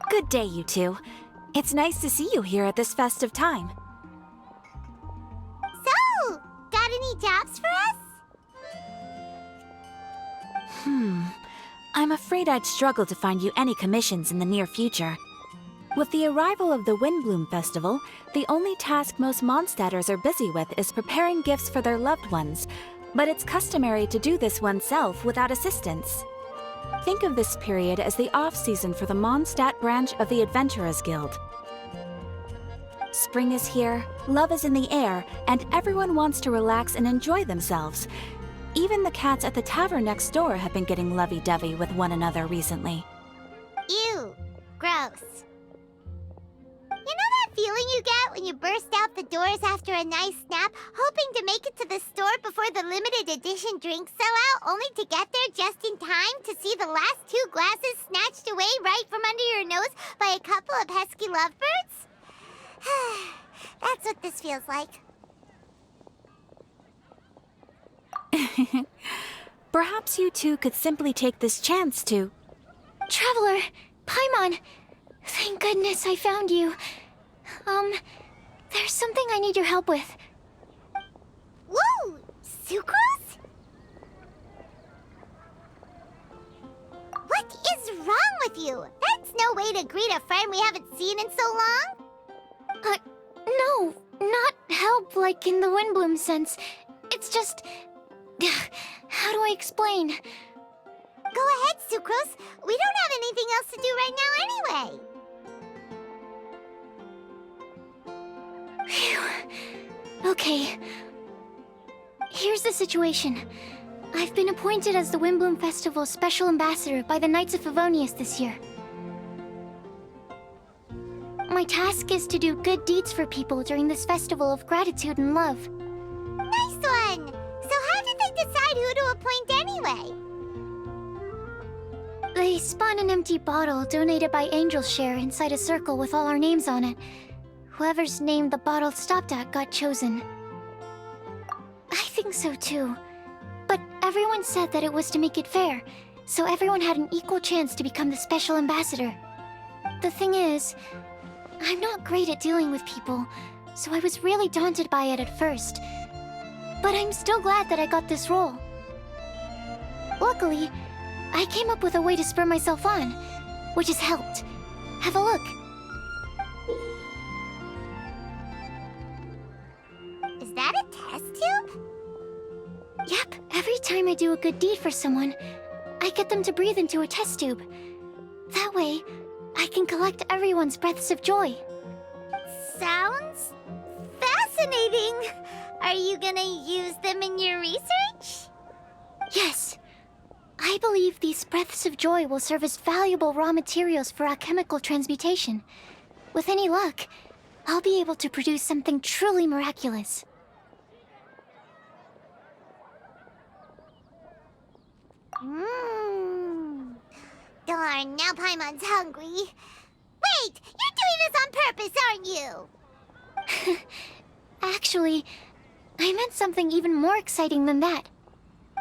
Good day, you two. It's nice to see you here at this festive time. So, got any jobs for us? I'm afraid I'd struggle to find you any commissions in the near future. With the arrival of the Windblume Festival, the only task most Mondstadters are busy with is preparing gifts for their loved ones, but it's customary to do this oneself without assistance. Think of this period as the off-season for the Mondstadt branch of the Adventurers Guild. Spring is here, love is in the air, and everyone wants to relax and enjoy themselves. Even the cats at the tavern next door have been getting lovey-dovey with one another recently. Ew. Gross. You know that feeling you get when you burst out the doors after a nice nap, hoping to make it to the store before the limited edition drinks sell out, only to get there just in time to see the last 2 glasses snatched away right from under your nose by a couple of pesky lovebirds? That's what this feels like. Perhaps you two could simply take this chance to... Traveler! Paimon! Thank goodness I found you. There's something I need your help with. Whoa! Sucrose? What is wrong with you? That's no way to greet a friend we haven't seen in so long. No, not help like in the Windblume sense. It's just... How do I explain? Go ahead, Sucrose. We don't have anything else to do right now anyway. Phew. Okay. Here's the situation. I've been appointed as the Windblume Festival's special ambassador by the Knights of Favonius this year. My task is to do good deeds for people during this festival of gratitude and love. Nice one! So how did they decide who to appoint anyway? They spun an empty bottle donated by Angel's Share inside a circle with all our names on it. Whoever's name the bottle stopped at got chosen. I think so too. But everyone said that it was to make it fair, so everyone had an equal chance to become the special ambassador. The thing is, I'm not great at dealing with people, so I was really daunted by it at first. But I'm still glad that I got this role. Luckily, I came up with a way to spur myself on, which has helped. Have a look. Is that a test tube? Yep, every time I do a good deed for someone, I get them to breathe into a test tube. That way, I can collect everyone's breaths of joy. Sounds fascinating. Are you gonna use them in your research? Yes. I believe these breaths of joy will serve as valuable raw materials for alchemical transmutation. With any luck, I'll be able to produce something truly miraculous. Darn, now Paimon's hungry. Wait, you're doing this on purpose, aren't you? Actually, I meant something even more exciting than that.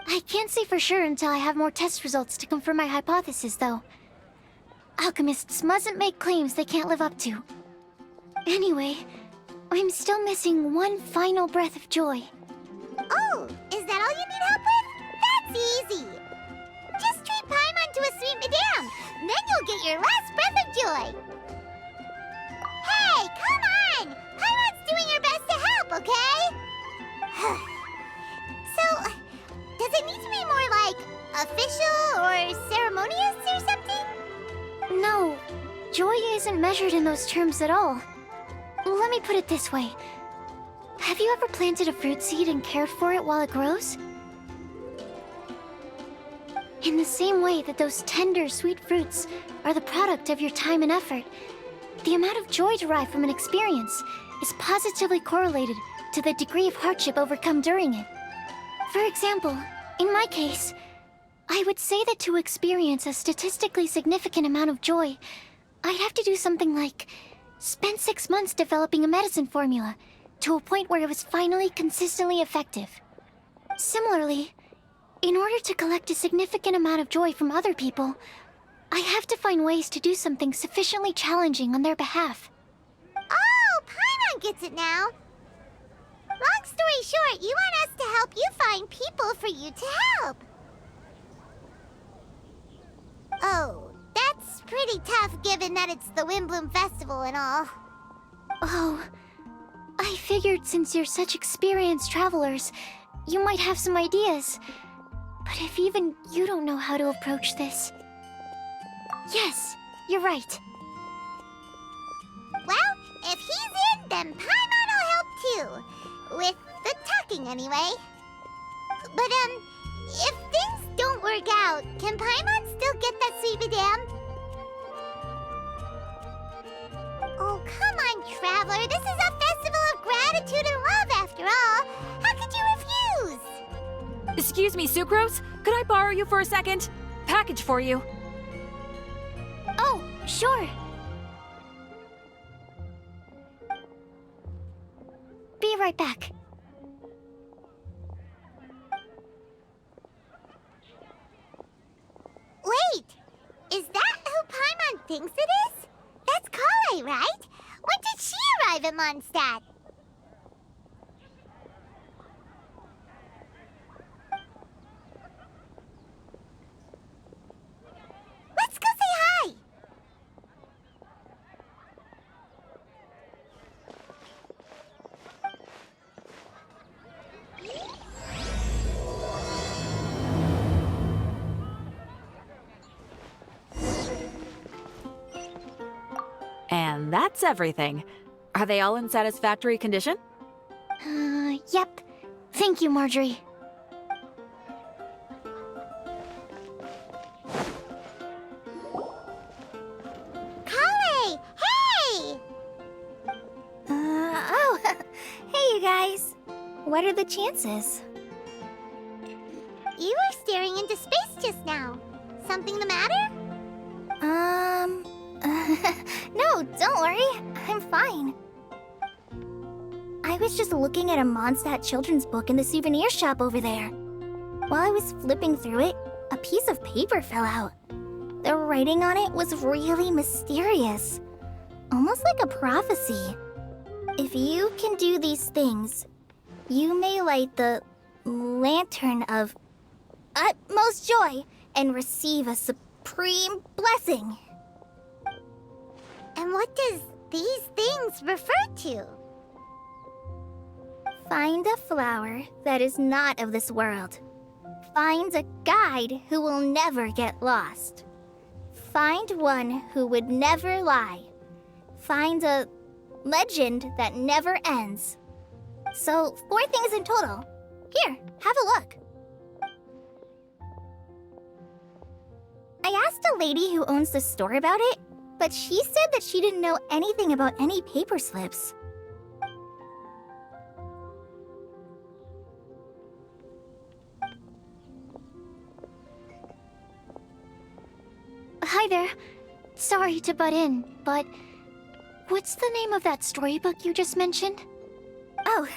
I can't say for sure until I have more test results to confirm my hypothesis, though. Alchemists mustn't make claims they can't live up to. Anyway, I'm still missing one final breath of joy. Oh, is that all you need help with? That's easy. Just treat Paimon to a sweet madame, then you'll get your last breath of joy. Hey, come on! Paimon's doing her best to help, okay? So, does it need to be more like official or ceremonious or something? No, joy isn't measured in those terms at all. Let me put it this way. Have you ever planted a fruit seed and cared for it while it grows? In the same way that those tender, sweet fruits are the product of your time and effort, the amount of joy derived from an experience is positively correlated to the degree of hardship overcome during it. For example, in my case, I would say that to experience a statistically significant amount of joy, I'd have to do something like spend 6 months developing a medicine formula to a point where it was finally consistently effective. Similarly, in order to collect a significant amount of joy from other people, I have to find ways to do something sufficiently challenging on their behalf. Oh, Paimon gets it now. Long story short, you want us to help you find people for you to help. Oh, that's pretty tough given that it's the Windblume Festival and all. Oh, I figured since you're such experienced travelers, you might have some ideas. But if even you don't know how to approach this... Yes, you're right. Well, if he's in, then Paimon will help too. With the talking, anyway. But, if things don't work out, can Paimon still get that sweet madame? Oh, come on, Traveler. This is a festival of gratitude and love, after all. How could you refuse? Excuse me, Sucrose? Could I borrow you for a second? Package for you. Oh, sure. Be right back. Wait! Is that who Paimon thinks it is? That's Collei, right? When did she arrive at Mondstadt? Let's go say hi! And that's everything. Are they all in satisfactory condition? Yep. Thank you, Marjorie. Collei! Hey! Oh, hey you guys. What are the chances? You were staring into space just now. Something the matter? No, don't worry. I'm fine. I was just looking at a Mondstadt children's book in the souvenir shop over there. While I was flipping through it, a piece of paper fell out. The writing on it was really mysterious, almost like a prophecy. If you can do these things, you may light the lantern of utmost joy and receive a supreme blessing. And what does these things refer to? Find a flower that is not of this world. Find a guide who will never get lost. Find one who would never lie. Find a legend that never ends. So, 4 things in total. Here, have a look. I asked a lady who owns the store about it, but she said that she didn't know anything about any paper slips. Hi there. Sorry to butt in, but what's the name of that storybook you just mentioned? Oh,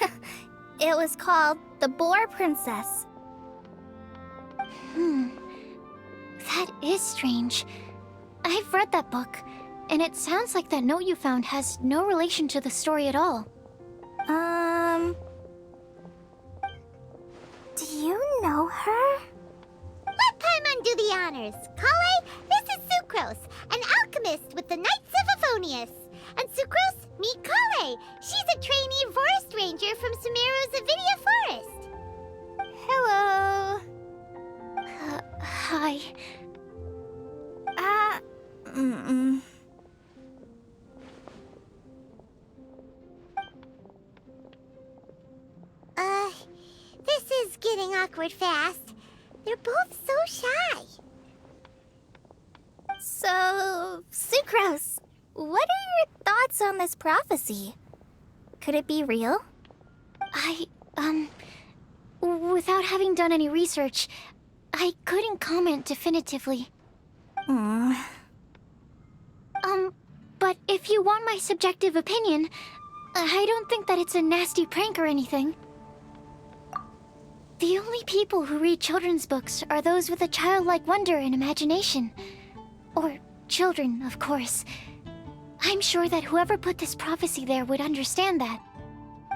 it was called The Boar Princess. That is strange. I've read that book, and it sounds like that note you found has no relation to the story at all. Do you know her? Let Paimon do the honors. Collei, this is Sucrose, an alchemist with the Knights of Favonius. And Sucrose, meet Collei. She's a trainee forest ranger from Sumeru's Avidia Forest. Hello. Hi. This is getting awkward fast. They're both so shy. So, Sucrose, what are your thoughts on this prophecy? Could it be real? Without having done any research, I couldn't comment definitively. But if you want my subjective opinion, I don't think that it's a nasty prank or anything. The only people who read children's books are those with a childlike wonder and imagination. Or children, of course. I'm sure that whoever put this prophecy there would understand that.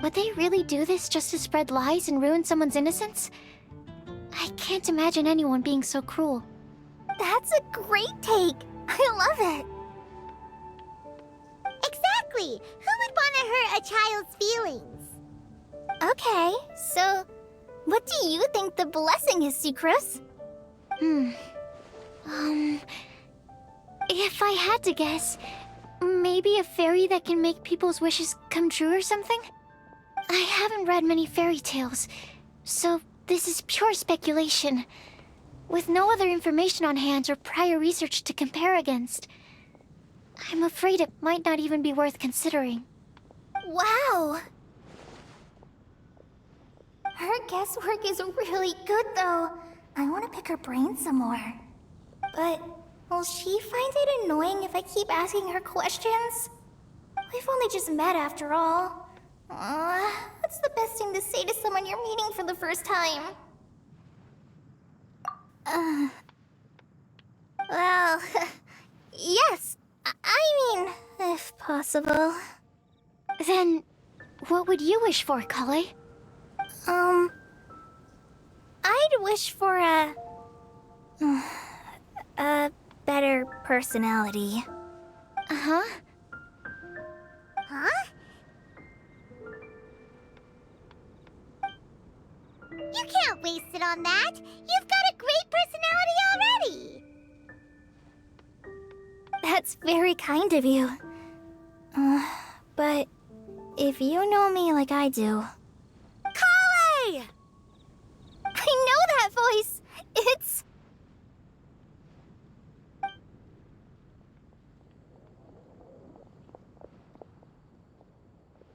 Would they really do this just to spread lies and ruin someone's innocence? I can't imagine anyone being so cruel. That's a great take. I love it. Exactly! Who would want to hurt a child's feelings? Okay, so what do you think the blessing is, Sucrose? If I had to guess, maybe a fairy that can make people's wishes come true or something? I haven't read many fairy tales, so this is pure speculation. With no other information on hand or prior research to compare against, I'm afraid it might not even be worth considering. Wow! Her guesswork is really good, though. I want to pick her brain some more. But will she find it annoying if I keep asking her questions? We've only just met after all. What's the best thing to say to someone you're meeting for the first time? Well, yes. I mean, if possible. Then, what would you wish for, Collei? I'd wish for a better personality. Uh-huh. Huh? You can't waste it on that! You've got a great personality already! That's very kind of you. But if you know me like I do... Collei! I know that voice! It's...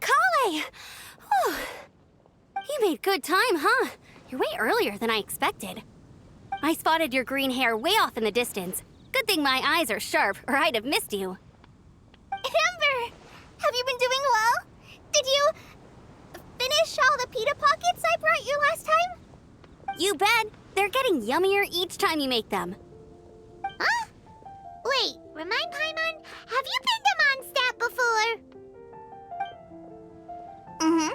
Collei! Whew. You made good time, huh? You're way earlier than I expected. I spotted your green hair way off in the distance. Good thing my eyes are sharp, or I'd have missed you. Amber! Have you been doing well? Did you... finish all the pita pockets I brought you last time? You bet! They're getting yummier each time you make them. Huh? Wait, remind Paimon, have you been to Mondstadt before? Mm-hmm.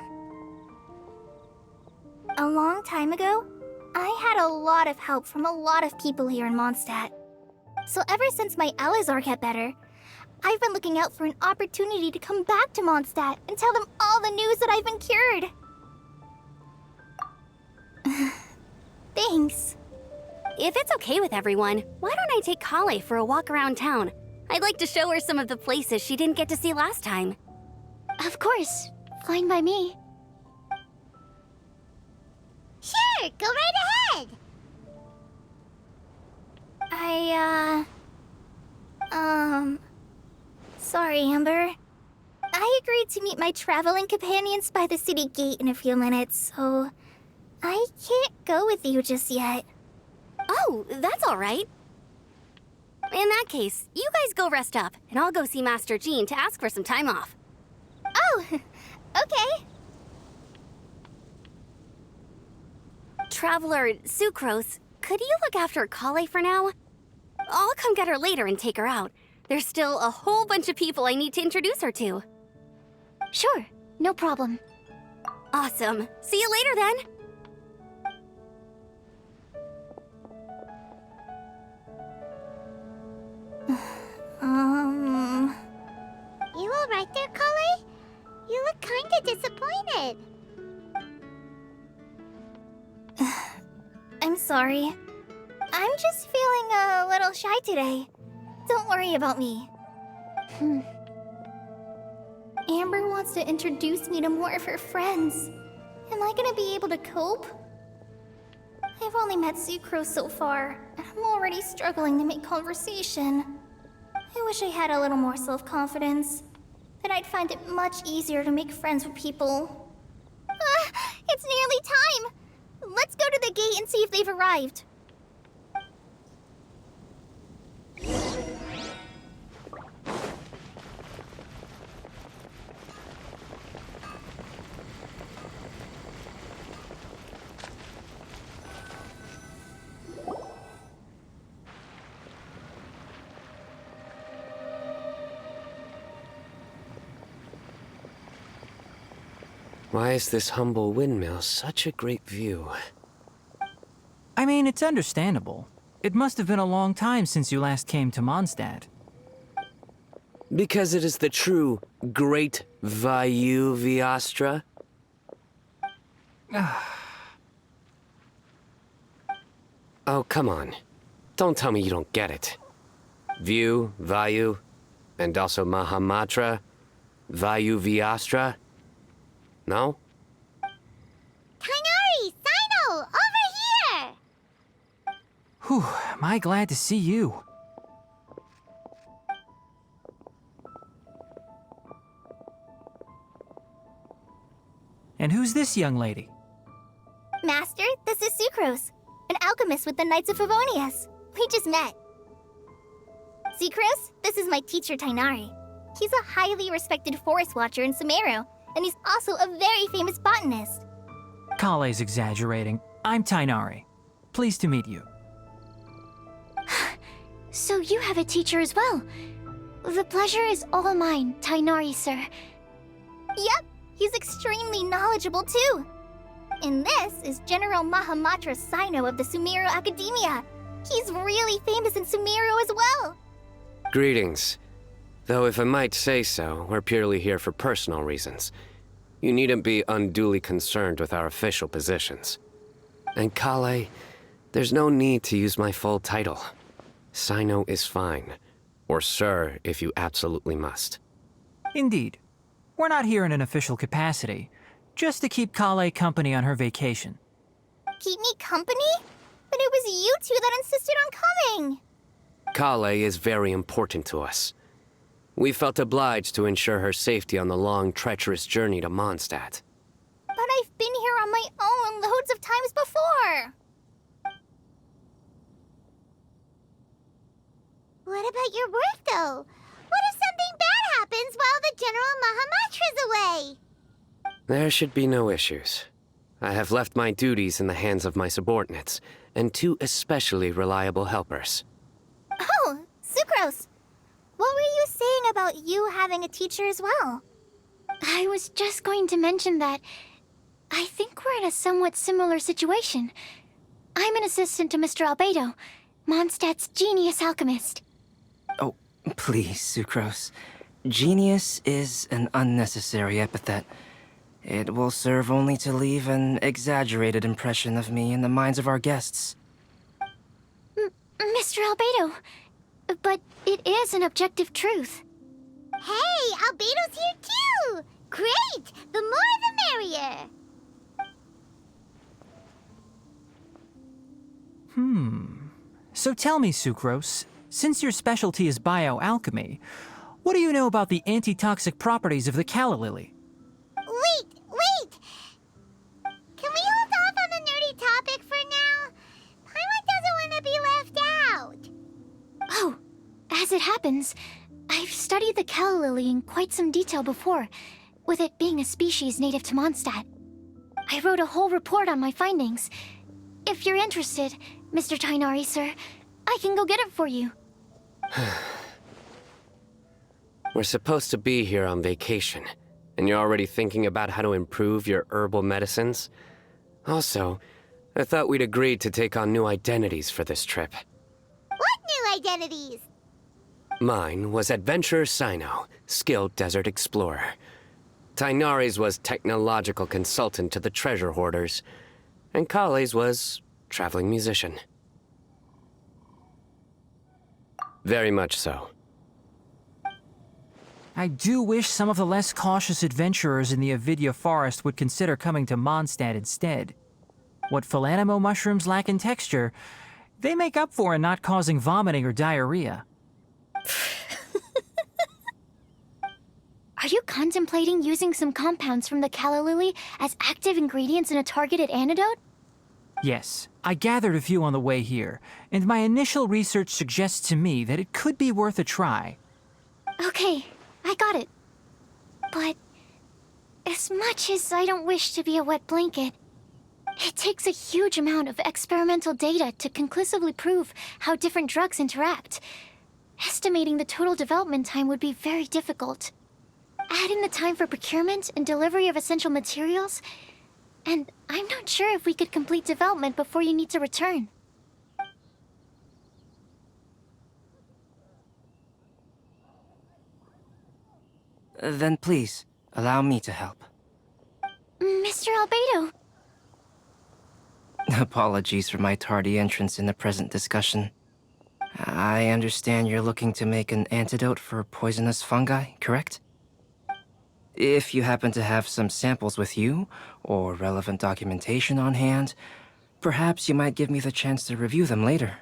A long time ago, I had a lot of help from a lot of people here in Mondstadt. So ever since my Eleazar got better, I've been looking out for an opportunity to come back to Mondstadt and tell them all the news that I've been cured. Thanks. If it's okay with everyone, why don't I take Collei for a walk around town? I'd like to show her some of the places she didn't get to see last time. Of course. Fine by me. Sure, go right ahead! Sorry, Amber. I agreed to meet my traveling companions by the city gate in a few minutes, so I can't go with you just yet. Oh, that's all right. In that case, you guys go rest up, and I'll go see Master Jean to ask for some time off. Oh, okay. Traveler Sucrose, could you look after Collei for now? I'll come get her later and take her out. There's still a whole bunch of people I need to introduce her to. Sure, no problem. Awesome. See you later then. You alright there, Collei? You look kinda disappointed. I'm sorry. I'm just feeling a little shy today. Don't worry about me. Amber wants to introduce me to more of her friends. Am I gonna be able to cope? I've only met Sucrose so far, and I'm already struggling to make conversation. I wish I had a little more self-confidence. Then I'd find it much easier to make friends with people. It's nearly time! Let's go to the gate and see if they've arrived. Why is this humble windmill such a great view? I mean, it's understandable. It must have been a long time since you last came to Mondstadt. Because it is the true Great Vayu Viastra? Oh, come on. Don't tell me you don't get it. View, Vayu, and also Mahamatra, Vayu Viastra? No? Tighnari! Cyno! Over here! Whew, am I glad to see you. And who's this young lady? Master, this is Sucrose, an alchemist with the Knights of Favonius. We just met. Sucrose, this is my teacher Tighnari. He's a highly respected forest watcher in Sumeru, and he's also a very famous botanist. Collei-gues exaggerating. I'm Tighnari. Pleased to meet you. So you have a teacher as well. The pleasure is all mine, Tighnari, sir. Yep, he's extremely knowledgeable too. And this is General Mahamatra Cyno of the Sumeru Academia. He's really famous in Sumeru as well. Greetings. Though if I might say so, we're purely here for personal reasons. You needn't be unduly concerned with our official positions. And Collei, there's no need to use my full title. Cyno is fine. Or sir, if you absolutely must. Indeed. We're not here in an official capacity, just to keep Collei company on her vacation. Keep me company? But it was you two that insisted on coming. Collei is very important to us. We felt obliged to ensure her safety on the long, treacherous journey to Mondstadt. But I've been here on my own loads of times before. What about your work, though? What if something bad happens while the General Mahamatra's away? There should be no issues. I have left my duties in the hands of my subordinates, and two especially reliable helpers. Oh, Sucrose. What were you saying about you having a teacher as well? I was just going to mention that I think we're in a somewhat similar situation. I'm an assistant to Mr. Albedo, Mondstadt's genius alchemist. Oh, please, Sucrose. Genius is an unnecessary epithet. It will serve only to leave an exaggerated impression of me in the minds of our guests. Mr. Albedo, but it is an objective truth. Hey, Albedo's here too! Great! The more the merrier! So tell me, Sucrose, since your specialty is bioalchemy, what do you know about the antitoxic properties of the calla lily? Wait! Can we hold off on the nerdy topic for now? Paimon doesn't want to be left out. Oh, as it happens, I've studied the calla lily in quite some detail before, with it being a species native to Mondstadt. I wrote a whole report on my findings. If you're interested, Mr. Tighnari, sir, I can go get it for you. We're supposed to be here on vacation, and you're already thinking about how to improve your herbal medicines? Also, I thought we'd agreed to take on new identities for this trip. What new identities? Mine was Adventurer Cyno, skilled desert explorer. Tighnari's was technological consultant to the treasure hoarders, and Collei-gues was traveling musician. Very much so. I do wish some of the less cautious adventurers in the Avidya forest would consider coming to Mondstadt instead. What Philanimo mushrooms lack in texture, they make up for in not causing vomiting or diarrhea. Are you contemplating using some compounds from the calla lily as active ingredients in a targeted antidote? Yes, I gathered a few on the way here, and my initial research suggests to me that it could be worth a try. Okay, I got it. But as much as I don't wish to be a wet blanket, it takes a huge amount of experimental data to conclusively prove how different drugs interact. Estimating the total development time would be very difficult. add in the time for procurement and delivery of essential materials. And I'm not sure if we could complete development before you need to return. Then please, allow me to help. Mr. Albedo. Apologies for my tardy entrance in the present discussion. I understand you're looking to make an antidote for poisonous fungi, correct? If you happen to have some samples with you, or relevant documentation on hand, perhaps you might give me the chance to review them later.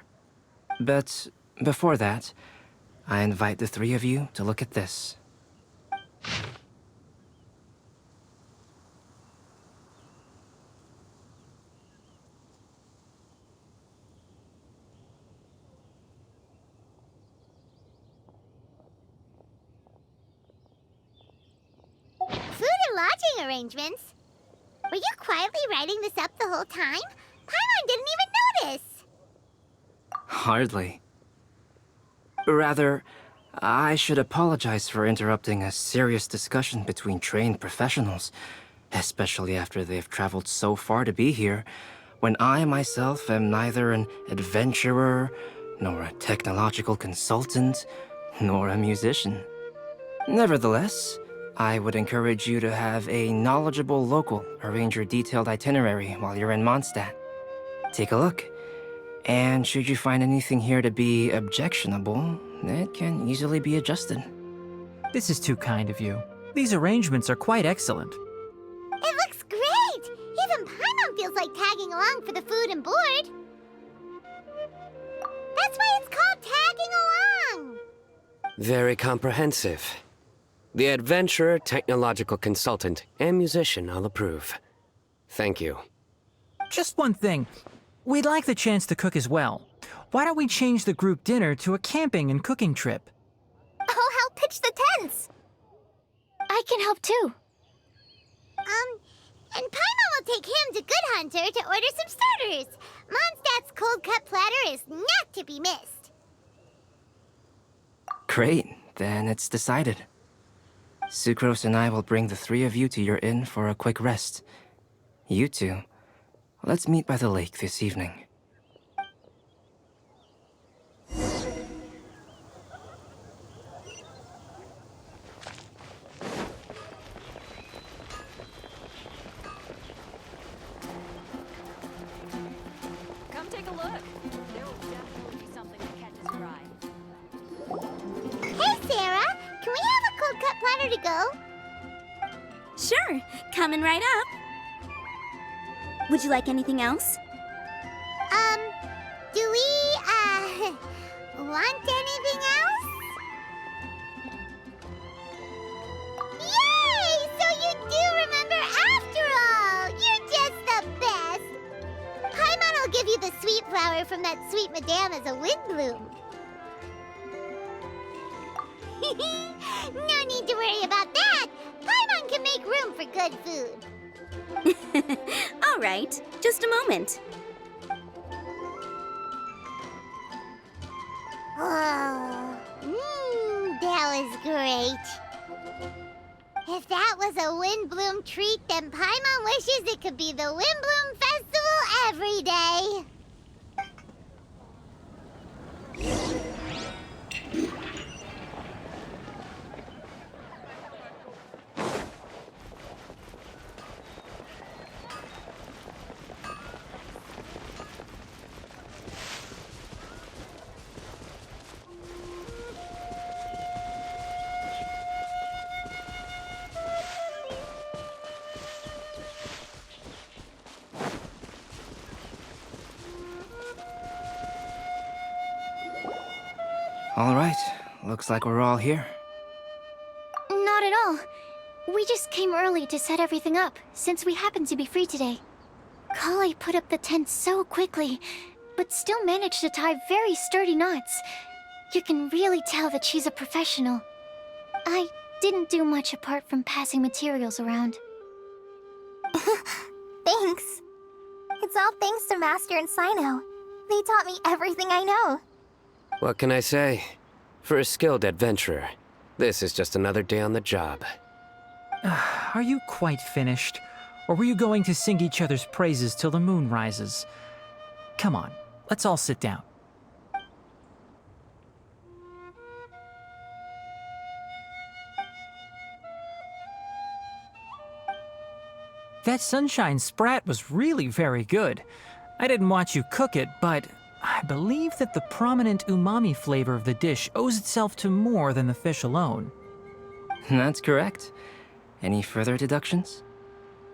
But before that, I invite the three of you to look at this. Food and lodging arrangements? Were you quietly writing this up the whole time? Paimon didn't even notice! Hardly. Rather, I should apologize for interrupting a serious discussion between trained professionals, especially after they've traveled so far to be here, when I myself am neither an adventurer, nor a technological consultant, nor a musician. Nevertheless, I would encourage you to have a knowledgeable local arrange your detailed itinerary while you're in Mondstadt. Take a look, and should you find anything here to be objectionable, it can easily be adjusted. This is too kind of you. These arrangements are quite excellent. It looks great! Even Paimon feels like tagging along for the food and board. That's why it's called tagging along! Very comprehensive. The adventurer, technological consultant, and musician all approve. Thank you. Just one thing. We'd like the chance to cook as well. Why don't we change the group dinner to a camping and cooking trip? I'll help pitch the tents. I can help too. And Paimon will take him to Good Hunter to order some starters. Mondstadt's cold-cut platter is not to be missed. Great, then it's decided. Sucrose and I will bring the three of you to your inn for a quick rest. You two, let's meet by the lake this evening. Come take a look. There will definitely be something that catches your eye. Hey, Sarah! Can we have a cold-cut platter to go? Sure, coming right up. Would you like anything else? Do we, want anything else? Yay! So you do remember after all! You're just the best! Paimon will give you the sweet flower from that sweet madame as a Windblume. No need to worry about that! Paimon can make room for good food. All right, just a moment. Oh, that was great. If that was a Windblume treat, then Paimon wishes it could be the Windblume Festival every day. All right, looks like we're all here. Not at all. We just came early to set everything up, since we happen to be free today. Collei put up the tent so quickly, but still managed to tie very sturdy knots. You can really tell that she's a professional. I didn't do much apart from passing materials around. Thanks. It's all thanks to Master and Cyno. They taught me everything I know. What can I say? For a skilled adventurer, this is just another day on the job. Are you quite finished? Or were you going to sing each other's praises till the moon rises? Come on, let's all sit down. That sunshine sprat was really very good. I didn't watch you cook it, but I believe that the prominent umami flavor of the dish owes itself to more than the fish alone. That's correct. Any further deductions?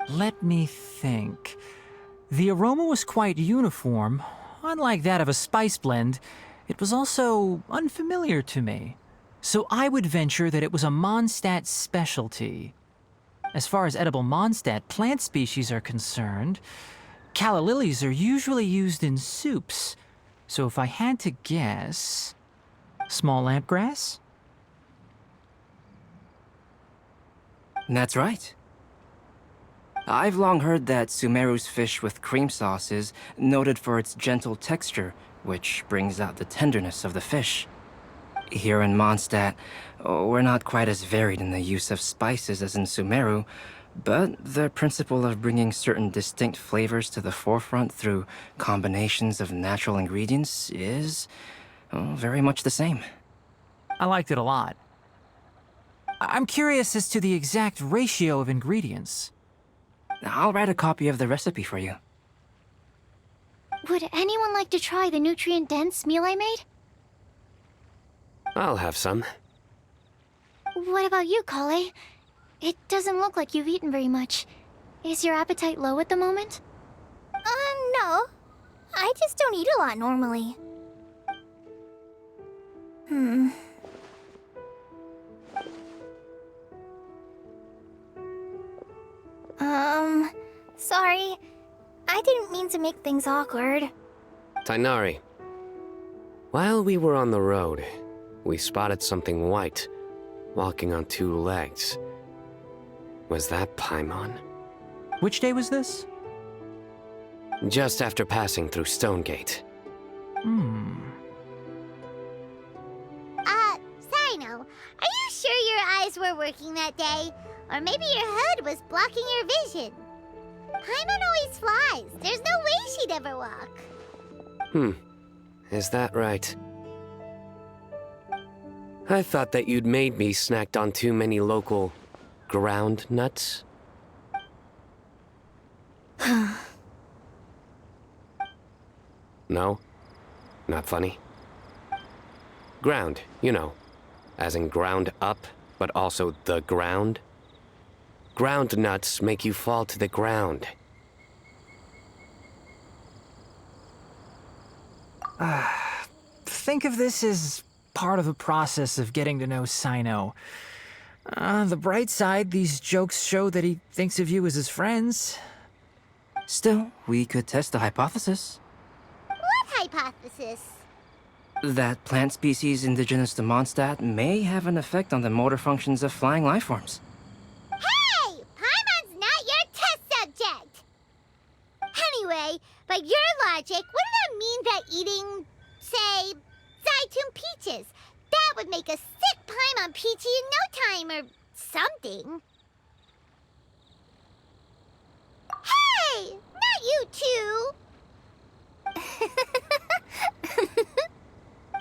Let me think. The aroma was quite uniform. Unlike that of a spice blend, it was also unfamiliar to me. So I would venture that it was a Mondstadt specialty. As far as edible Mondstadt plant species are concerned, calla lilies are usually used in soups. So if I had to guess... small lampgrass? That's right. I've long heard that Sumeru's fish with cream sauce is noted for its gentle texture, which brings out the tenderness of the fish. Here in Mondstadt, we're not quite as varied in the use of spices as in Sumeru, but the principle of bringing certain distinct flavors to the forefront through combinations of natural ingredients is very much the same. I liked it a lot. I'm curious as to the exact ratio of ingredients. I'll write a copy of the recipe for you. Would anyone like to try the nutrient-dense meal I made? I'll have some. What about you, Collei? It doesn't look like you've eaten very much. Is your appetite low at the moment? No. I just don't eat a lot normally. Sorry. I didn't mean to make things awkward. Tighnari. While we were on the road, we spotted something white, walking on two legs. Was that Paimon? Which day was this? Just after passing through Stonegate. Cyno, are you sure your eyes were working that day? Or maybe your hood was blocking your vision? Paimon always flies. There's no way she'd ever walk. Is that right? I thought that you'd made me snacked on too many local ground nuts. No? Not funny? Ground, you know. As in ground up, but also the ground. Ground nuts make you fall to the ground. Think of this as part of the process of getting to know Cyno. The bright side, these jokes show that he thinks of you as his friends. Still, we could test the hypothesis. What hypothesis? That plant species indigenous to Mondstadt may have an effect on the motor functions of flying lifeforms. Hey! Paimon's not your test subject! Anyway, by your logic, wouldn't that mean that eating, say, Zaitun peaches, that would make a sick Paimon peachy in no time or something? Hey! Not you two!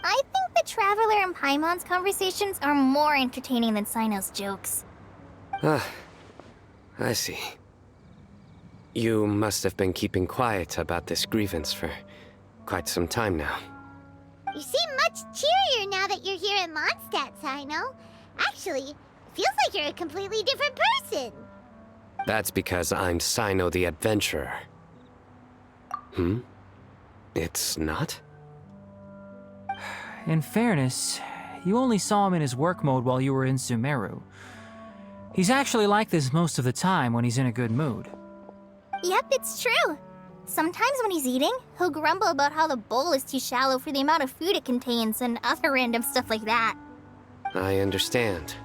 I think the Traveler and Paimon's conversations are more entertaining than Cyno's jokes. I see. You must have been keeping quiet about this grievance for quite some time now. You seem much cheerier now that you're here in Mondstadt, Cyno. Actually, it feels like you're a completely different person. That's because I'm Cyno the Adventurer. It's not? In fairness, you only saw him in his work mode while you were in Sumeru. He's actually like this most of the time when he's in a good mood. Yep, it's true. Sometimes when he's eating, he'll grumble about how the bowl is too shallow for the amount of food it contains and other random stuff like that. I understand.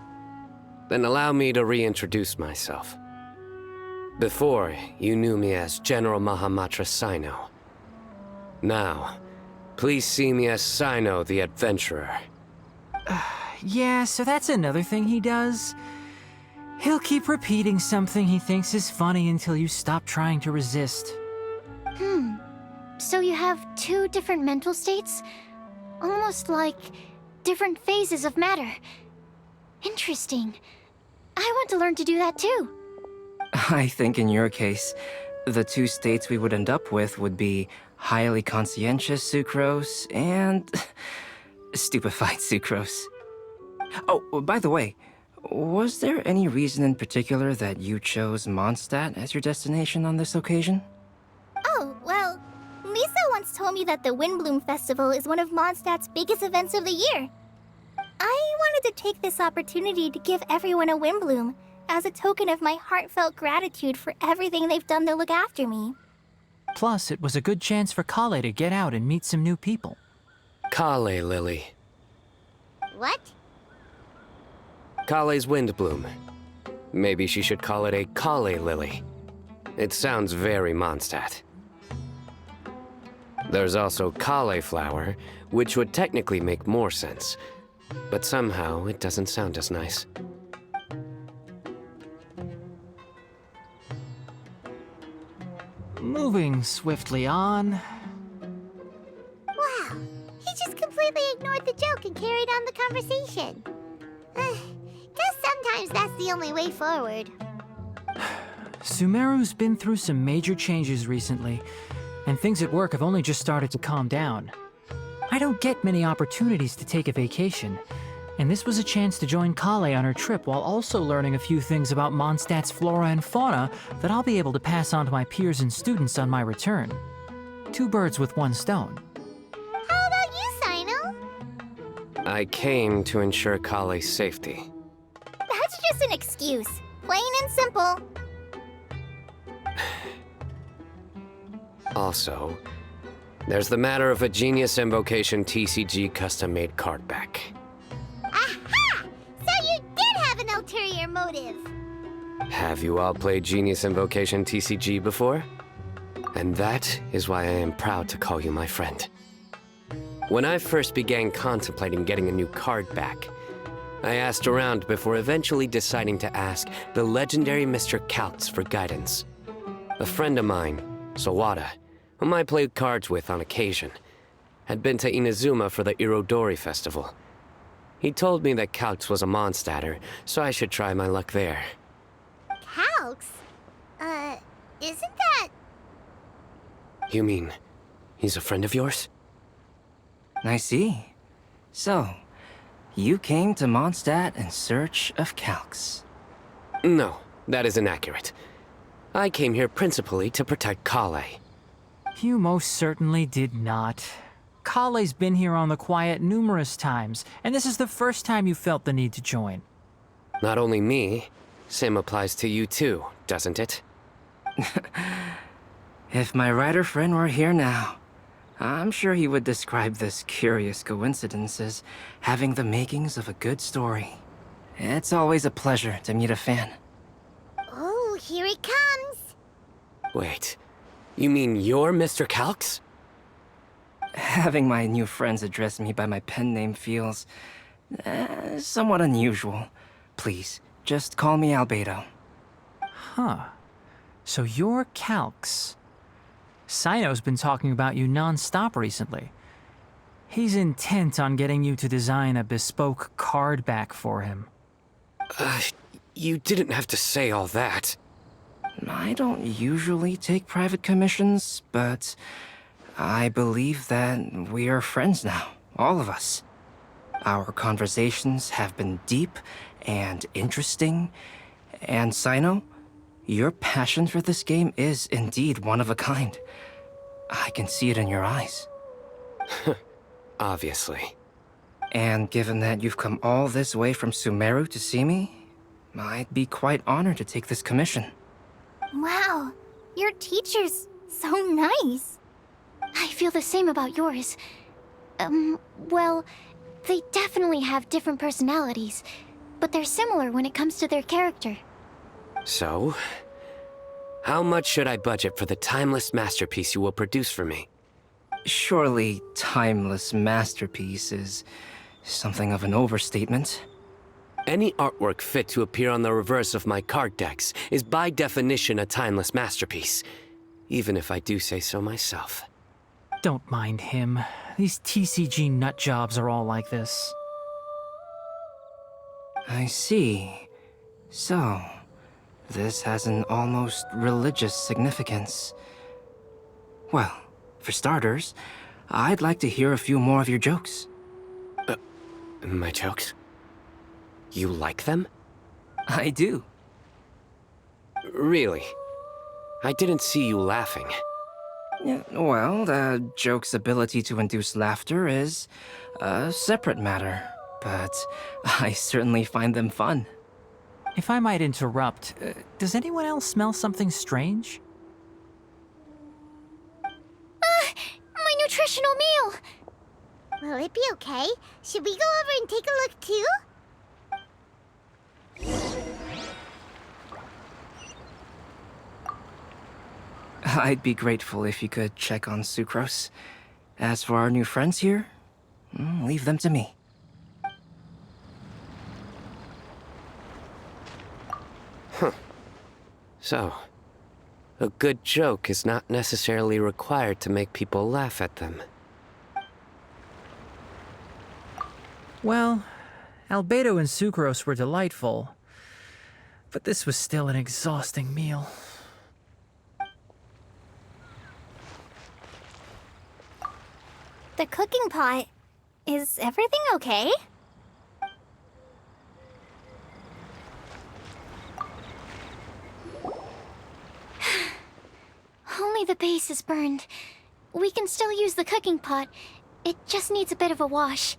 Then allow me to reintroduce myself. Before, you knew me as General Mahamatra Cyno. Now, please see me as Cyno the Adventurer. Yeah, so that's another thing he does. He'll keep repeating something he thinks is funny until you stop trying to resist. So you have two different mental states? Almost like different phases of matter. Interesting. I want to learn to do that too. I think in your case, the two states we would end up with would be highly conscientious Sucrose and stupefied Sucrose. Oh, by the way, was there any reason in particular that you chose Mondstadt as your destination on this occasion? Oh, well, Lisa once told me that the Windblume Festival is one of Mondstadt's biggest events of the year. I wanted to take this opportunity to give everyone a Windblume as a token of my heartfelt gratitude for everything they've done to look after me. Plus, it was a good chance for Collei to get out and meet some new people. Collei Lily. What? Collei's Windblume. Maybe she should call it a Collei Lily. It sounds very Mondstadt. There's also cauliflower, which would technically make more sense, but somehow it doesn't sound as nice. Moving swiftly on. Wow, he just completely ignored the joke and carried on the conversation. Guess sometimes that's the only way forward. Sumeru's been through some major changes recently, and things at work have only just started to calm down. I don't get many opportunities to take a vacation, and this was a chance to join Collei on her trip while also learning a few things about Mondstadt's flora and fauna that I'll be able to pass on to my peers and students on my return. Two birds with one stone. How about you, Cyno? I came to ensure Collei's safety. That's just an excuse. Plain and simple. Also, there's the matter of a Genius Invocation TCG custom-made card back. Aha! So you did have an ulterior motive. Have you all played Genius Invocation TCG before? And that is why I am proud to call you my friend. When I first began contemplating getting a new card back, I asked around before eventually deciding to ask the legendary Mr. Collei-gues for guidance. A friend of mine, Sawada, whom I played cards with on occasion, had been to Inazuma for the Irodori festival. He told me that Collei-gues was a Mondstadter, so I should try my luck there. Collei-gues? Isn't that... You mean, he's a friend of yours? I see. So, you came to Mondstadt in search of Collei-gues. No, that is inaccurate. I came here principally to protect Collei. You most certainly did not. Collei's been here on the quiet numerous times, and this is the first time you felt the need to join. Not only me, same applies to you too, doesn't it? If my writer friend were here now, I'm sure he would describe this curious coincidence as having the makings of a good story. It's always a pleasure to meet a fan. Oh, here he comes. Wait, you mean you're Mr. Collei-gues? Having my new friends address me by my pen name feels somewhat unusual. Please, just call me Albedo. Huh. So you're Collei-gues. Cyno's been talking about you non-stop recently. He's intent on getting you to design a bespoke card back for him. You didn't have to say all that. I don't usually take private commissions, but I believe that we are friends now, all of us. Our conversations have been deep and interesting, and Cyno, your passion for this game is indeed one of a kind. I can see it in your eyes. Obviously. And given that you've come all this way from Sumeru to see me, I'd be quite honored to take this commission. Wow, your teacher's so nice. I feel the same about yours. Well, they definitely have different personalities, but they're similar when it comes to their character. So, how much should I budget for the timeless masterpiece you will produce for me? Surely timeless masterpiece is something of an overstatement. Any artwork fit to appear on the reverse of my card decks is by definition a timeless masterpiece, even if I do say so myself. Don't mind him. These TCG nut jobs are all like this. I see. So, this has an almost religious significance. Well, for starters, I'd like to hear a few more of your jokes. My jokes? You like them? I do. Really? I didn't see you laughing. Yeah, well, the joke's ability to induce laughter is a separate matter, but I certainly find them fun. If I might interrupt, does anyone else smell something strange? My nutritional meal! Will it be okay? Should we go over and take a look too? I'd be grateful if you could check on Sucrose. As for our new friends here, leave them to me. So, a good joke is not necessarily required to make people laugh at them. Well, Albedo and Sucrose were delightful, but this was still an exhausting meal. The cooking pot. Is everything okay? Only the base is burned. We can still use the cooking pot. It just needs a bit of a wash.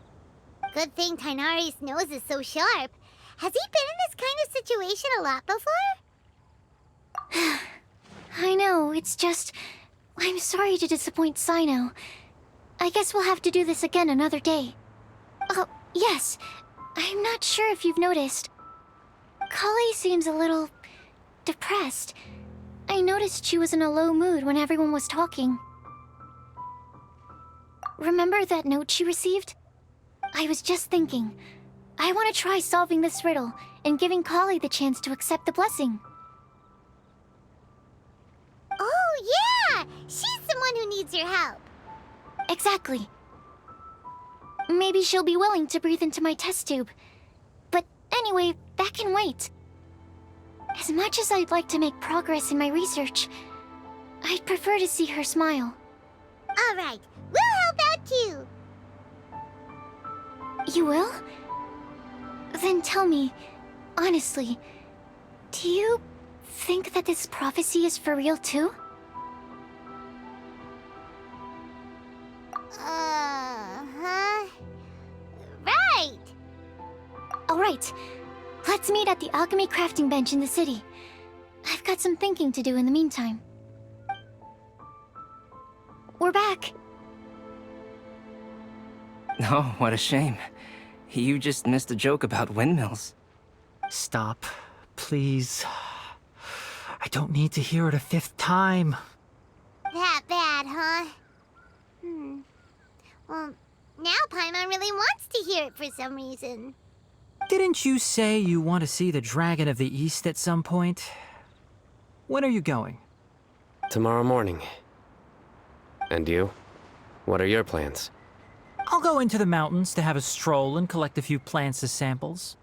Good thing Tighnari's nose is so sharp. Has he been in this kind of situation a lot before? I know, it's just... I'm sorry to disappoint Cyno. I guess we'll have to do this again another day. Oh, yes. I'm not sure if you've noticed. Collei seems a little... depressed. I noticed she was in a low mood when everyone was talking. Remember that note she received? I was just thinking. I want to try solving this riddle and giving Collei the chance to accept the blessing. Oh, yeah! She's someone who needs your help. Exactly. Maybe she'll be willing to breathe into my test tube. But anyway, that can wait. As much as I'd like to make progress in my research, I'd prefer to see her smile. All right, we'll help out too. You will? Then tell me, honestly, do you think that this prophecy is for real too? Uh-huh. Right! Alright, let's meet at the alchemy crafting bench in the city. I've got some thinking to do in the meantime. We're back. Oh, what a shame. You just missed a joke about windmills. Stop, please. I don't need to hear it a fifth time. That bad, huh? Well, now Paimon really wants to hear it for some reason. Didn't you say you want to see the Dragon of the East at some point? When are you going? Tomorrow morning. And you? What are your plans? I'll go into the mountains to have a stroll and collect a few plants as samples.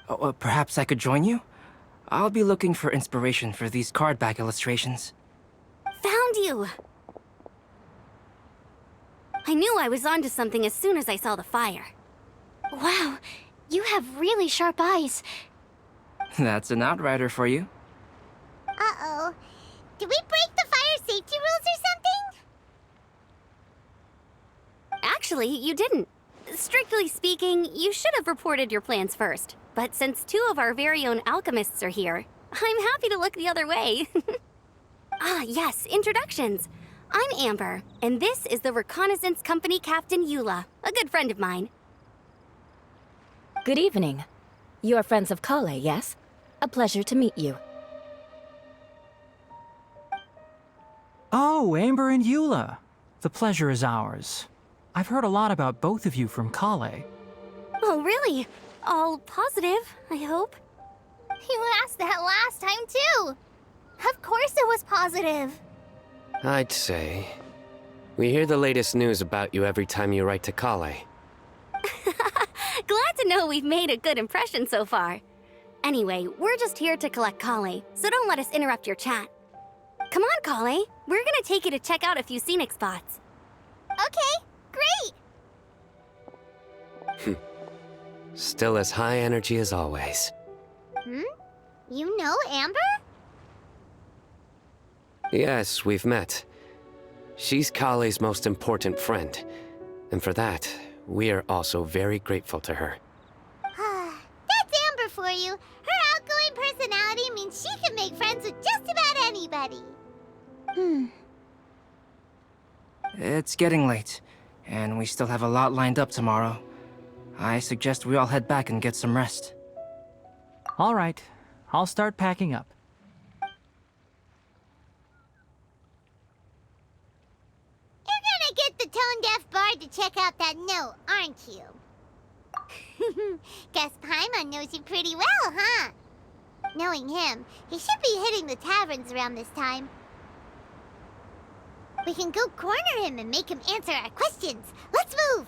Oh, perhaps I could join you? I'll be looking for inspiration for these card back illustrations. Found you! I knew I was onto something as soon as I saw the fire. Wow, you have really sharp eyes. That's an outrider for you. Uh-oh. Did we break the fire safety rules or something? Actually, you didn't. Strictly speaking, you should have reported your plans first. But since two of our very own alchemists are here, I'm happy to look the other way. Ah, yes, introductions. I'm Amber, and this is the Reconnaissance Company Captain Eula, a good friend of mine. Good evening. You are friends of Collei, yes? A pleasure to meet you. Oh, Amber and Eula. The pleasure is ours. I've heard a lot about both of you from Collei. Oh, really? All positive, I hope. You asked that last time, too. Of course it was positive. I'd say. We hear the latest news about you every time you write to Collei. Glad to know we've made a good impression so far. Anyway, we're just here to collect Collei, so don't let us interrupt your chat. Come on, Collei. We're gonna take you to check out a few scenic spots. Okay, great. Still as high energy as always. You know Amber? Yes, we've met. She's Collei's most important friend. And for that, we are also very grateful to her. That's Amber for you. Her outgoing personality means she can make friends with just about anybody. It's getting late, and we still have a lot lined up tomorrow. I suggest we all head back and get some rest. All right, I'll start packing up. You're gonna get the tone-deaf bard to check out that note, aren't you? Guess Paimon knows you pretty well, huh? Knowing him, he should be hitting the taverns around this time. We can go corner him and make him answer our questions. Let's move!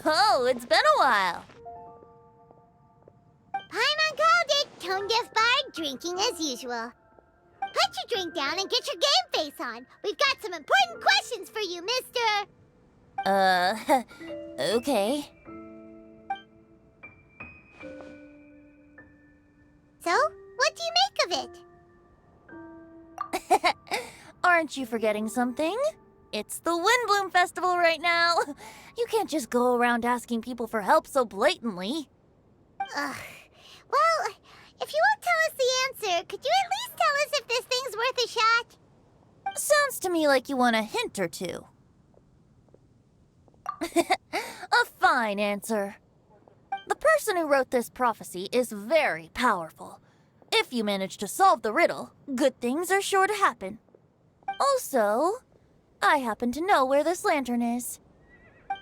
Oh, it's been a while. Paimon called it, tone-deaf bard drinking as usual. Put your drink down and get your game face on. We've got some important questions for you, mister. Okay. So, what do you make of it? Aren't you forgetting something? It's the Windblume Festival right now. You can't just go around asking people for help so blatantly. Ugh. Well, if you won't tell us the answer, could you at least tell us if this thing's worth a shot? Sounds to me like you want a hint or two. A fine answer. The person who wrote this prophecy is very powerful. If you manage to solve the riddle, good things are sure to happen. Also, I happen to know where this lantern is.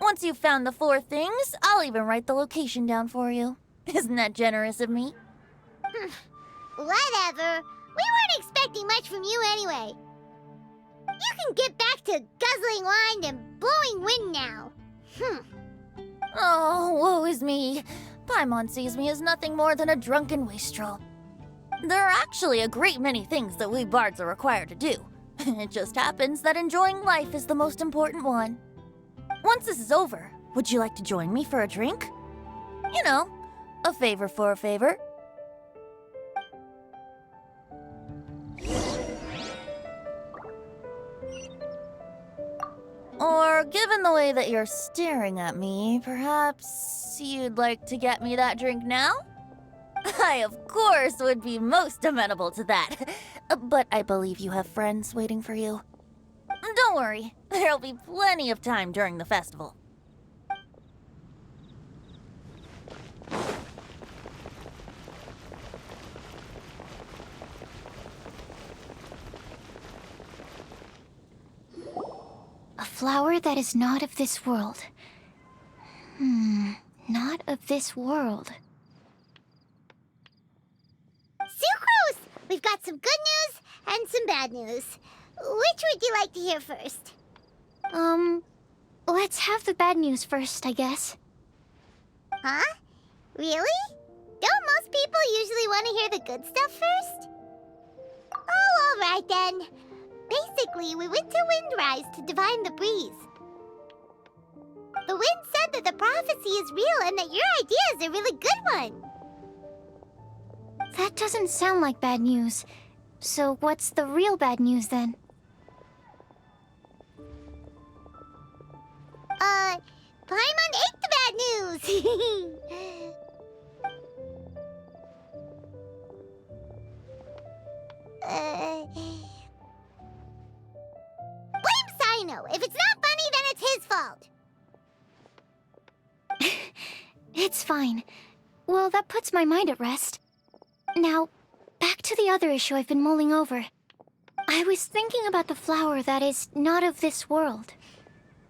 Once you've found the 4 things, I'll even write the location down for you. Isn't that generous of me? Whatever. We weren't expecting much from you anyway. You can get back to guzzling wine and blowing wind now. Oh, woe is me. Paimon sees me as nothing more than a drunken wastrel. There are actually a great many things that we bards are required to do. It just happens that enjoying life is the most important one. Once this is over, would you like to join me for a drink? You know, a favor for a favor. Or, given the way that you're staring at me, perhaps you'd like to get me that drink now? I, of course, would be most amenable to that. But I believe you have friends waiting for you. Don't worry, there'll be plenty of time during the festival. A flower that is not of this world. Not of this world. Sucrose! We've got some good news and some bad news. Which would you like to hear first? Let's have the bad news first, I guess. Huh? Really? Don't most people usually want to hear the good stuff first? Oh, all right then. Basically, we went to Windrise to divine the breeze. The wind said that the prophecy is real and that your idea is a really good one. That doesn't sound like bad news. So what's the real bad news then? Paimon ate the bad news! Blame Cyno! If it's not funny, then it's his fault! It's fine. Well, that puts my mind at rest. Now, back to the other issue I've been mulling over. I was thinking about the flower that is not of this world.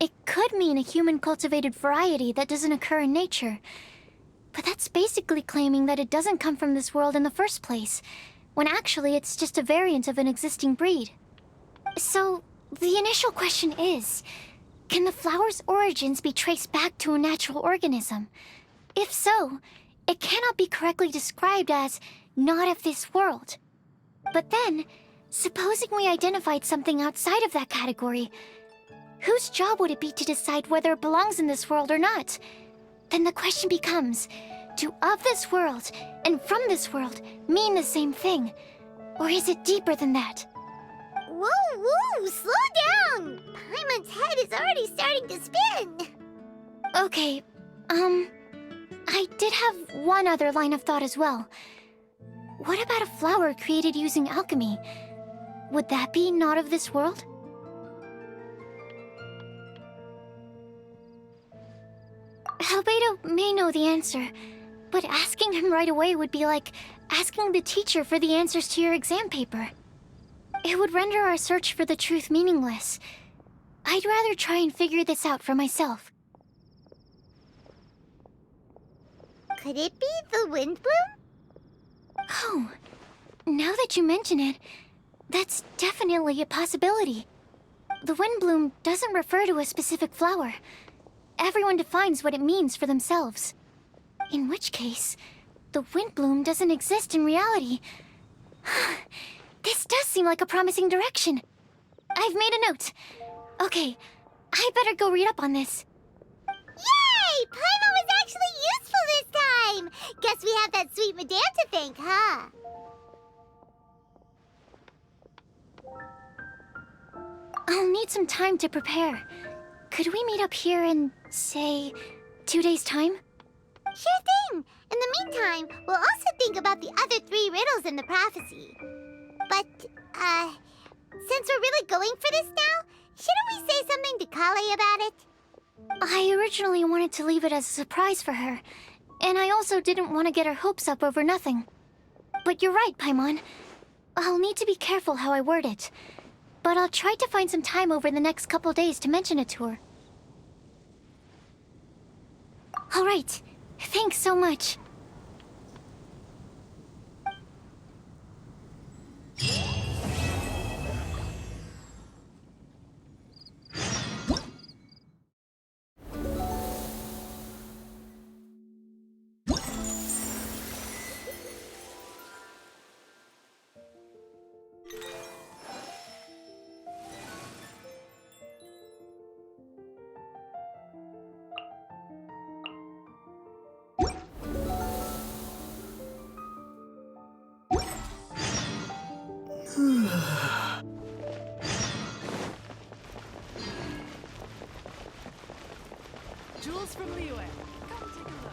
It could mean a human-cultivated variety that doesn't occur in nature. But that's basically claiming that it doesn't come from this world in the first place, when actually it's just a variant of an existing breed. So, the initial question is, can the flower's origins be traced back to a natural organism? If so, it cannot be correctly described as not of this world. But then, supposing we identified something outside of that category, whose job would it be to decide whether it belongs in this world or not? Then the question becomes, do of this world and from this world mean the same thing? Or is it deeper than that? Whoa, whoa, slow down! Paimon's head is already starting to spin! Okay, I did have one other line of thought as well. What about a flower created using alchemy? Would that be not of this world? Albedo may know the answer, but asking him right away would be like asking the teacher for the answers to your exam paper. It would render our search for the truth meaningless. I'd rather try and figure this out for myself. Could it be the Windblume? Oh, now that you mention it, that's definitely a possibility. The Windblume doesn't refer to a specific flower. Everyone defines what it means for themselves. In which case, the Windblume doesn't exist in reality. This does seem like a promising direction. I've made a note. Okay, I better go read up on this. Yay! Paimon was actually useful this time! Guess we have that sweet madame to thank, huh? I'll need some time to prepare. Could we meet up here in, say, 2 days' time? Sure thing! In the meantime, we'll also think about the other 3 riddles in the prophecy. But, since we're really going for this now, shouldn't we say something to Collei about it? I originally wanted to leave it as a surprise for her, and I also didn't want to get her hopes up over nothing. But you're right, Paimon. I'll need to be careful how I word it. But I'll try to find some time over the next couple days to mention it to her. All right. Thanks so much. Jewels from Liyue. Come take a look.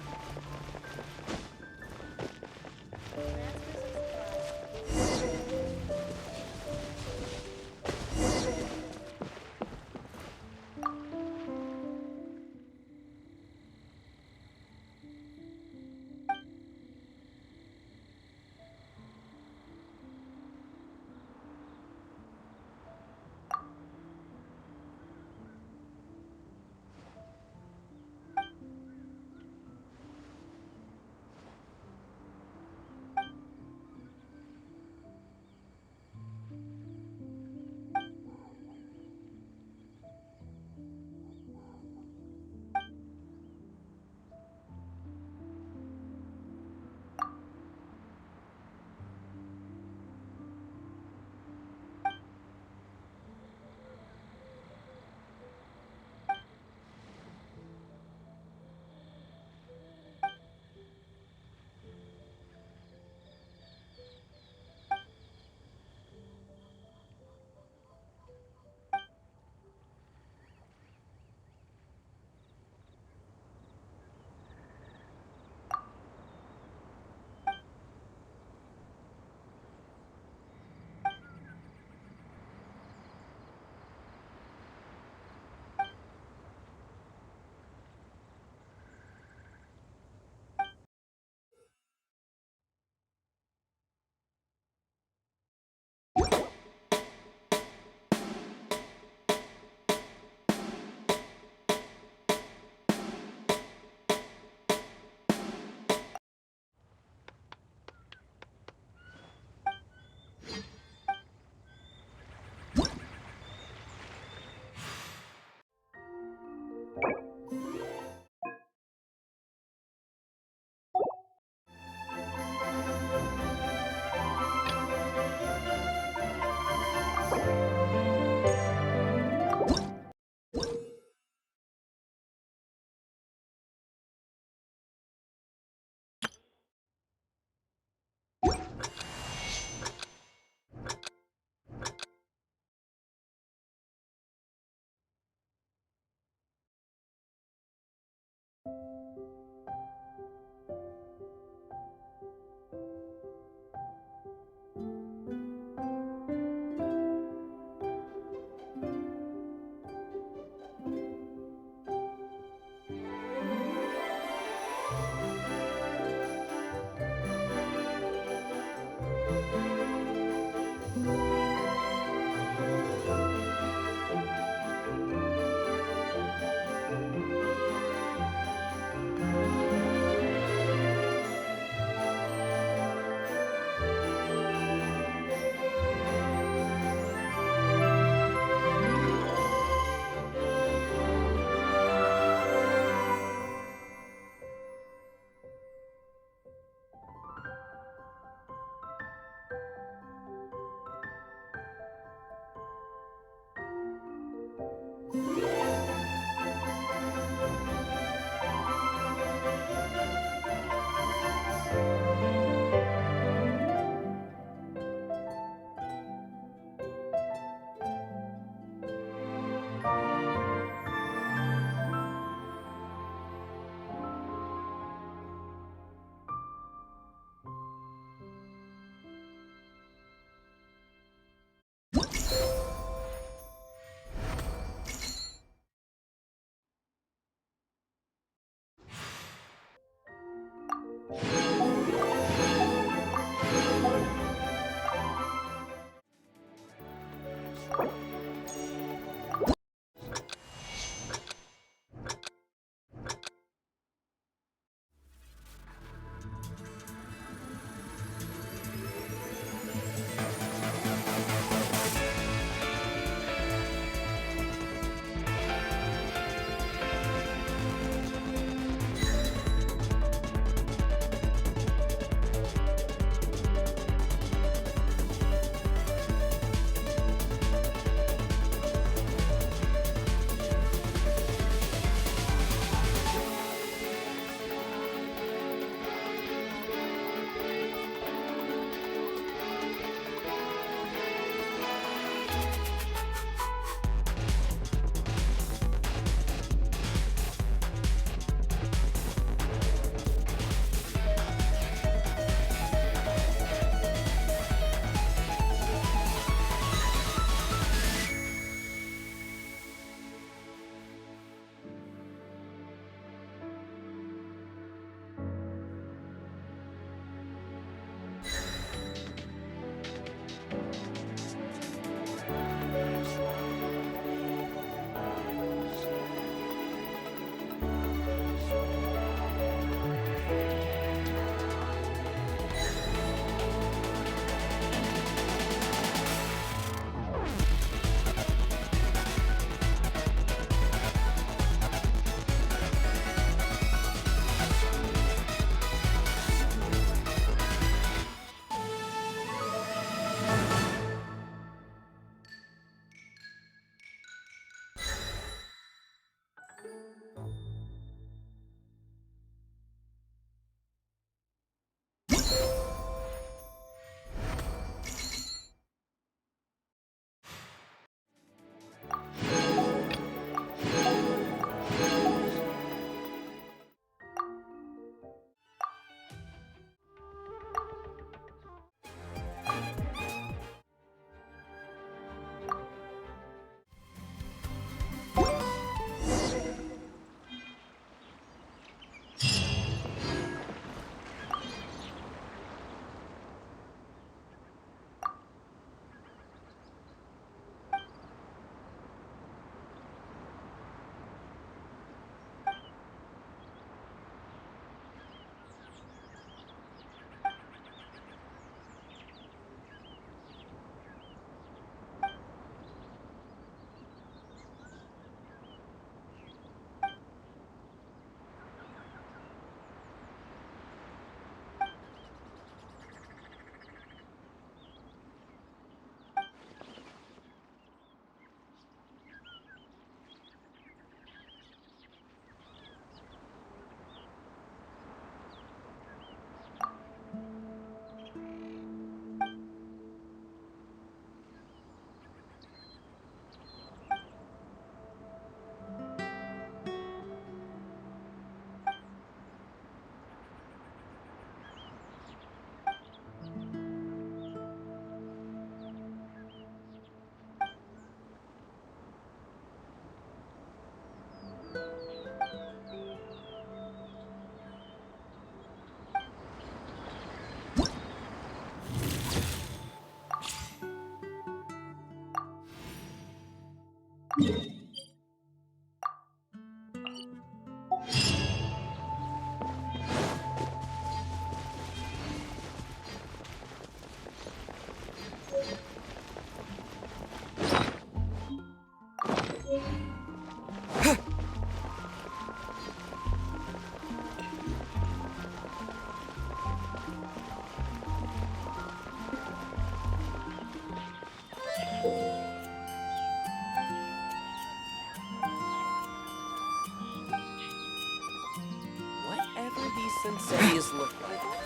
senseis look like.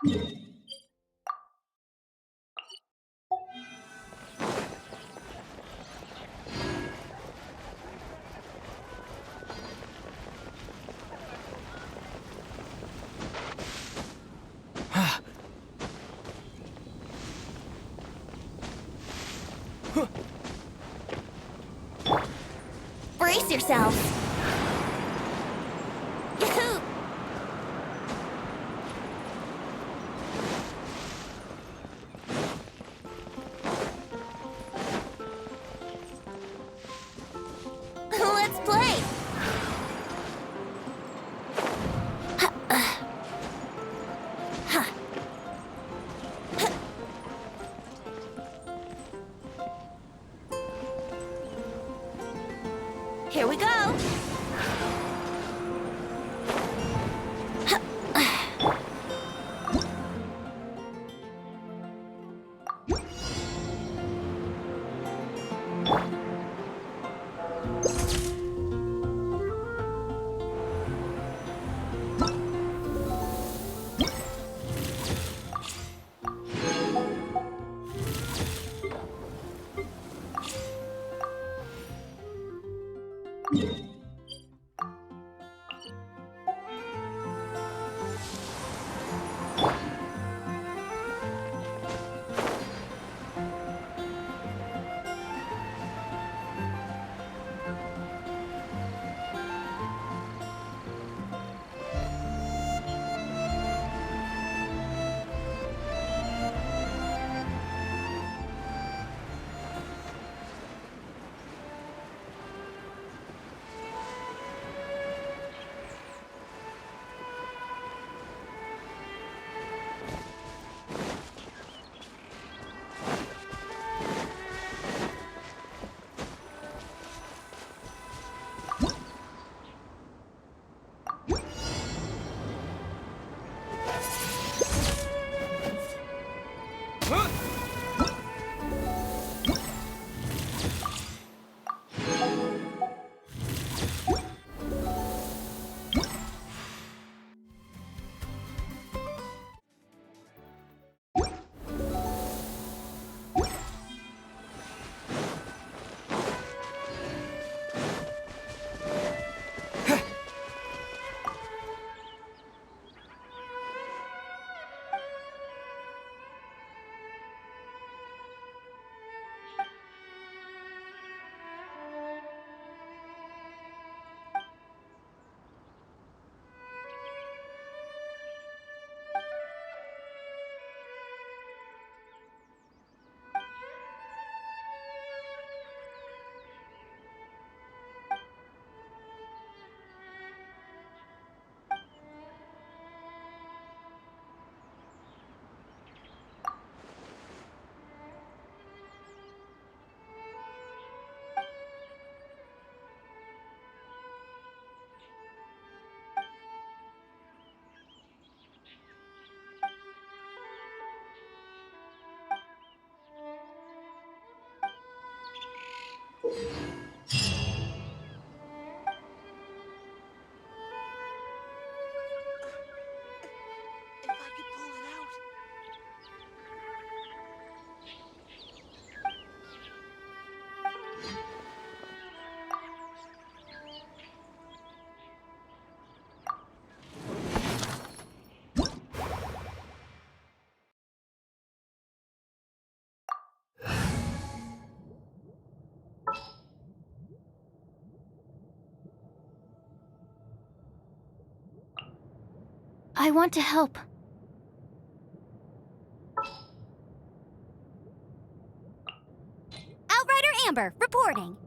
Brace yourselves! Yahoo! Let's play! Here we go! I want to help. Outrider Amber, reporting.